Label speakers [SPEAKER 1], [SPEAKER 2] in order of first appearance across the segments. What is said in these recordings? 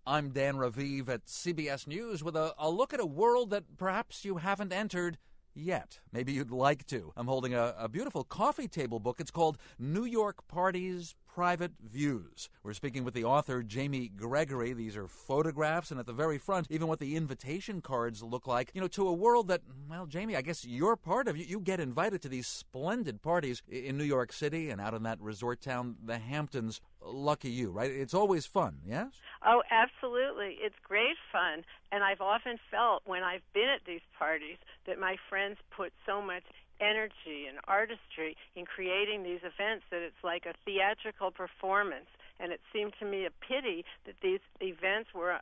[SPEAKER 1] I'm Dan Raviv at CBS News with a look at a world that perhaps you haven't entered yet. Maybe you'd like to. I'm holding a beautiful coffee table book. It's called New York Parties, Private Views. We're speaking with the author, Jamee Gregory. These are photographs, and at the very front, even what the invitation cards look like, to a world that, well, Jamie, I guess you're part of. You get invited to these splendid parties in New York City and out in that resort town, the Hamptons. Lucky you, right? It's always fun, yes?
[SPEAKER 2] Oh, absolutely. It's great fun. And I've often felt when I've been at these parties that my friends put so much energy and artistry in creating these events that it's like a theatrical performance. And it seemed to me a pity that these events were,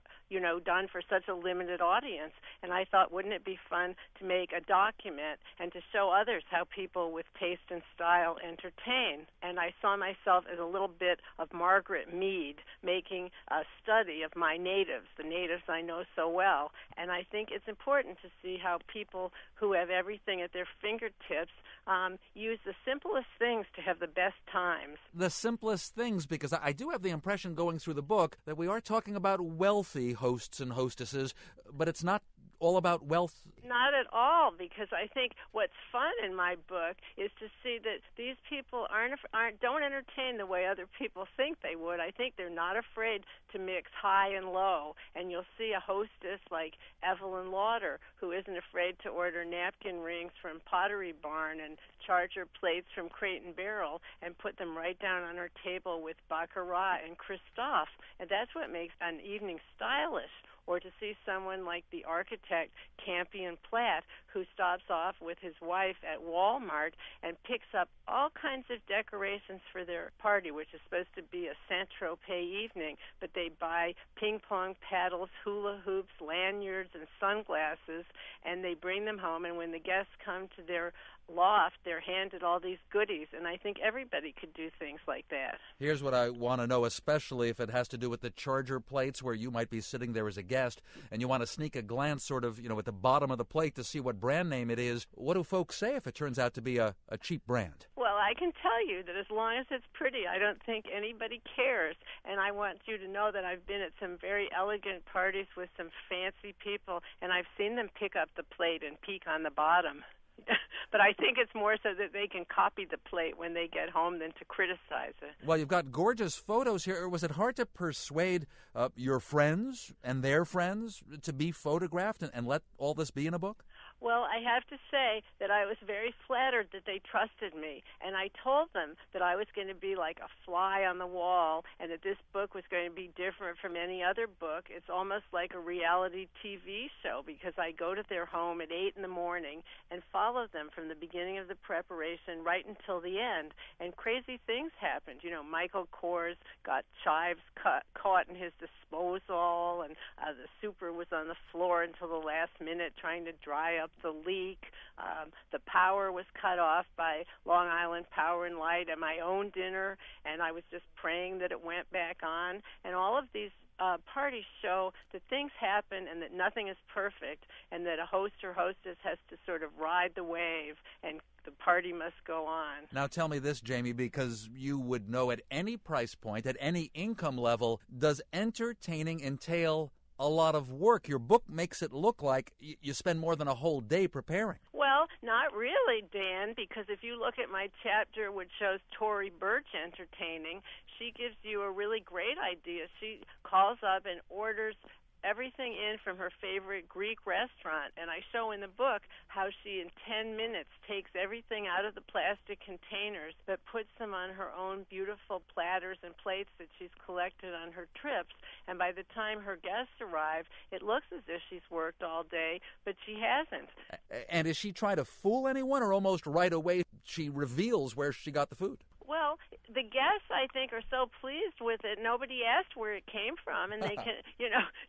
[SPEAKER 2] done for such a limited audience. And I thought, wouldn't it be fun to make a document and to show others how people with taste and style entertain? And I saw myself as a little bit of Margaret Mead making a study of my natives, the natives I know so well. And I think it's important to see how people who have everything at their fingertips use the simplest things to have the best times.
[SPEAKER 1] The simplest things, because I do have the impression going through the book that we are talking about wealthy hosts and hostesses, but it's not all about wealth.
[SPEAKER 2] Not at all, because I think what's fun in my book is to see that these people don't entertain the way other people think they would. I think they're not afraid to mix high and low, and you'll see a hostess like Evelyn Lauder who isn't afraid to order napkin rings from Pottery Barn and charge her plates from Crate and Barrel and put them right down on her table with Baccarat and Christophe, and that's what makes an evening stylish. Or to see someone like the architect Campion Platt, who stops off with his wife at Walmart and picks up all kinds of decorations for their party, which is supposed to be a Saint-Tropez evening, but they buy ping-pong paddles, hula hoops, lanyards, and sunglasses, and they bring them home, and when the guests come to their loft, they're handed all these goodies, and I think everybody could do things like that.
[SPEAKER 1] Here's what I want to know, especially if it has to do with the charger plates where you might be sitting there as a guest and you want to sneak a glance sort of, at the bottom of the plate to see what brand name it is. What do folks say if it turns out to be a cheap brand?
[SPEAKER 2] Well, I can tell you that as long as it's pretty, I don't think anybody cares, and I want you to know that I've been at some very elegant parties with some fancy people, and I've seen them pick up the plate and peek on the bottom. But I think it's more so that they can copy the plate when they get home than to criticize it.
[SPEAKER 1] Well, you've got gorgeous photos here. Was it hard to persuade your friends and their friends to be photographed and let all this be in a book?
[SPEAKER 2] Well, I have to say that I was very flattered that they trusted me, and I told them that I was going to be like a fly on the wall and that this book was going to be different from any other book. It's almost like a reality TV show because I go to their home at 8 in the morning and follow them from the beginning of the preparation right until the end, and crazy things happened. Michael Kors got chives caught in his disposal, and the super was on the floor until the last minute trying to dry up the leak. The power was cut off by Long Island Power and Light at my own dinner, and I was just praying that it went back on. And all of these parties show that things happen and that nothing is perfect and that a host or hostess has to sort of ride the wave and the party must go on.
[SPEAKER 1] Now tell me this, Jamie, because you would know at any price point, at any income level, does entertaining entail a lot of work? Your book makes it look like you spend more than a whole day preparing.
[SPEAKER 2] Well, not really, Dan, because if you look at my chapter which shows Tory Burch entertaining, she gives you a really great idea. She calls up and orders everything in from her favorite Greek restaurant, and I show in the book how she in 10 minutes takes everything out of the plastic containers but puts them on her own beautiful platters and plates that she's collected on her trips, and by the time her guests arrive, it looks as if she's worked all day, but she hasn't.
[SPEAKER 1] And is she trying to fool anyone, or almost right away she reveals where she got the food?
[SPEAKER 2] Well, the guests, I think, are so pleased with it. Nobody asked where it came from, and they can,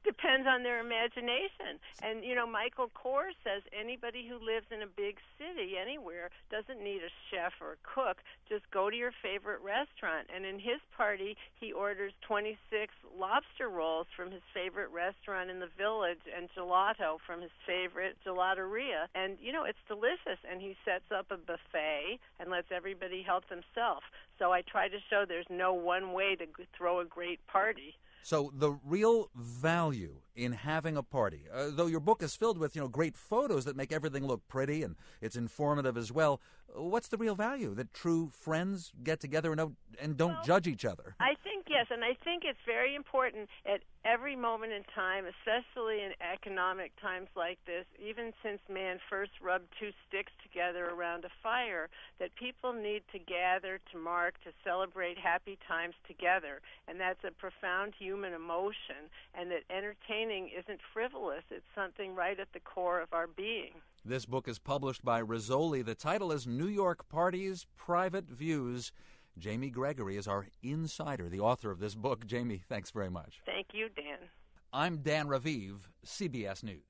[SPEAKER 2] depends on their imagination. And, Michael Kors says anybody who lives in a big city anywhere doesn't need a chef or a cook. Just go to your favorite restaurant. And in his party, he orders 26 lobster rolls from his favorite restaurant in the village and gelato from his favorite gelateria. And, it's delicious. And he sets up a buffet and lets everybody help themselves. So I try to show there's no one way to throw a great party.
[SPEAKER 1] So the real value in having a party, though your book is filled with, great photos that make everything look pretty and it's informative as well, what's the real value? That true friends get together and don't judge each other?
[SPEAKER 2] I think, yes, and I think it's very important at every moment in time, especially in economic times like this, even since man first rubbed two sticks together around a fire, that people need to gather, to mark, to celebrate happy times together. And that's a profound human emotion, and that entertaining isn't frivolous. It's something right at the core of our being.
[SPEAKER 1] This book is published by Rizzoli. The title is New York Parties, Private Views. Jamee Gregory is our insider, the author of this book. Jamee, thanks very much.
[SPEAKER 2] Thank you, Dan.
[SPEAKER 1] I'm Dan Raviv, CBS News.